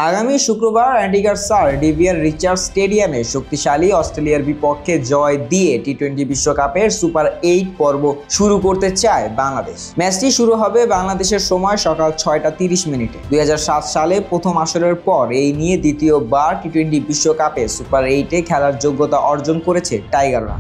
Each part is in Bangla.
আগামী শুক্রবার অ্যান্টিগার স্যার ডেভিয়ার রিচার্ডস স্টেডিয়ামে শক্তিশালী অস্ট্রেলিয়ার বিপক্ষে জয় দিয়ে টি-20 বিশ্বকাপের সুপার 8 পর্ব শুরু করতে চায় বাংলাদেশ। ম্যাচটি শুরু হবে বাংলাদেশের সময় সকাল 6টা 30 মিনিটে। 2007 সালে প্রথম আসরের পর এই নিয়ে দ্বিতীয়বার টি-20 বিশ্বকাপে সুপার 8-এ খেলার যোগ্যতা অর্জন করেছে টাইগাররা।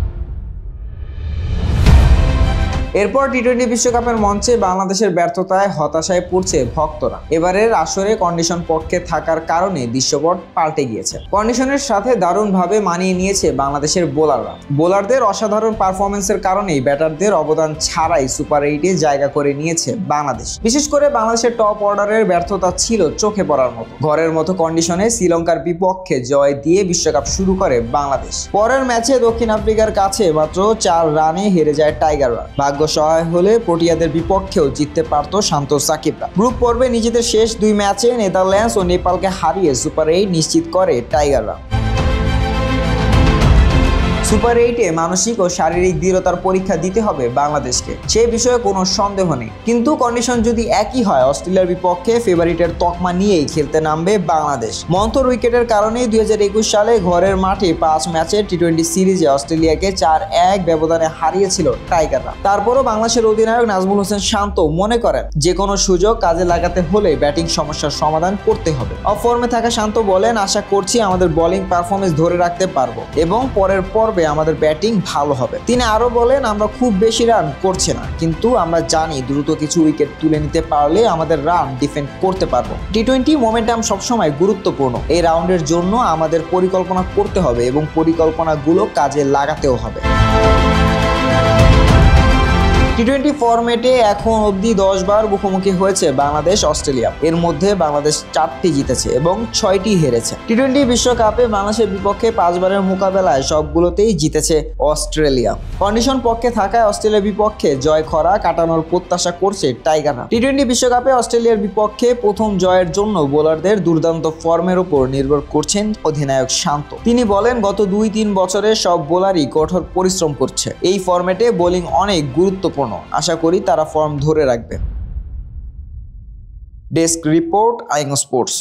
এরপর টি-20 বিশ্বকাপের মঞ্চে বাংলাদেশের ব্যর্থতায় হতাশায় পড়ছে ভক্তরা। এবারের আসরে কন্ডিশন পক্ষে থাকার কারণে দৃশ্যপট পাল্টে গিয়েছে। কন্ডিশনের সাথে দারুণভাবে মানিয়ে নিয়েছে বাংলাদেশের বোলাররা। বোলারদের অসাধারণ পারফরমেন্সের কারণেই ব্যাটারদের অবদান ছাড়াই সুপার 8-এ জায়গা করে নিয়েছে বাংলাদেশ। বিশেষ করে বাংলাদেশের টপ অর্ডারের ব্যর্থতা ছিল চোখে পড়ার মতো। ঘরের মতো কন্ডিশনে শ্রীলঙ্কার বিপক্ষে জয় দিয়ে বিশ্বকাপ শুরু করে বাংলাদেশ। পরের ম্যাচে দক্ষিণ আফ্রিকার কাছে মাত্র 4 রানে হেরে যায় টাইগাররা। সহায় হলে প্রোটিয়াদের বিপক্ষেও জিততে পারত শান্ত সাকিবরা। গ্রুপ পর্বে নিজেদের শেষ 2 ম্যাচে নেদারল্যান্ডস ও নেপালকে হারিয়ে সুপার 8 নিশ্চিত করে টাইগাররা। সুপার 8-এ মানসিক ও শারীরিক দৃঢ়তার পরীক্ষা দিতে হবে বাংলাদেশকে, সে বিষয়ে কোনো সন্দেহ নেই। কিন্তু কন্ডিশন যদি একই হয়, অস্ট্রেলিয়ার বিপক্ষে ফেভারিটের তকমা নিয়েই খেলতে নামবে বাংলাদেশ। মন্থর উইকেটের কারণেই 2021 সালে ঘরের মাঠে 5 ম্যাচের টি-20 সিরিজে অস্ট্রেলিয়াকে 4-1 ব্যবধানে হারিয়েছিল টাইগাররা। তারপরও বাংলাদেশের অধিনায়ক নাজমুল হোসেন শান্ত মনে করেন যে কোনো সুযোগ কাজে লাগাতে হলে ব্যাটিং সমস্যার সমাধান করতে হবে। অফ ফর্মে থাকা শান্ত বলেন, আশা করছি আমাদের বোলিং পারফরমেন্স ধরে রাখতে পারবো এবং পরের পর্বে আমাদের ব্যাটিং ভালো হবে। তিনি আরো বলেন, আমরা খুব বেশি রান করছি না, কিন্তু আমরা জানি দ্রুত কিছু উইকেট তুলে নিতে পারলে আমাদের রান ডিফেন্ড করতে পারবো। টি-20 মোমেন্টাম সবসময় গুরুত্বপূর্ণ। এই রাউন্ডের জন্য আমাদের পরিকল্পনা করতে হবে এবং পরিকল্পনাগুলো কাজে লাগাতেও হবে। টি-20 ফরম্যাটে এখন অবধি 10 বার মুখোমুখি হয়েছে বাংলাদেশ অস্ট্রেলিয়া। এর মধ্যে বাংলাদেশ 4টি জিতেছে এবং 6টি হেরেছে। টি-20 বিশ্বকাপে বাংলাদেশের বিপক্ষে 5 বারের মোকাবেলায় সবগুলোতেই জিতেছে অস্ট্রেলিয়া। কন্ডিশন পক্ষে থাকায় অস্ট্রেলিয়ার বিপক্ষে জয় খরা কাটানোর প্রত্যাশা করছে টাইগাররা। টি-20 বিশ্বকাপে অস্ট্রেলিয়ার বিপক্ষে প্রথম জয়ের জন্য বোলারদের দুর্দান্ত ফর্মের উপর নির্ভর করছেন অধিনায়ক শান্ত। তিনি বলেন, গত 2-3 বছরে সব বোলারই কঠোর পরিশ্রম করছে। এই ফরম্যাটে বোলিং অনেক গুরুত্বপূর্ণ। আশা করি তারা ফর্ম ধরে রাখবে। Desk report, আইং sports.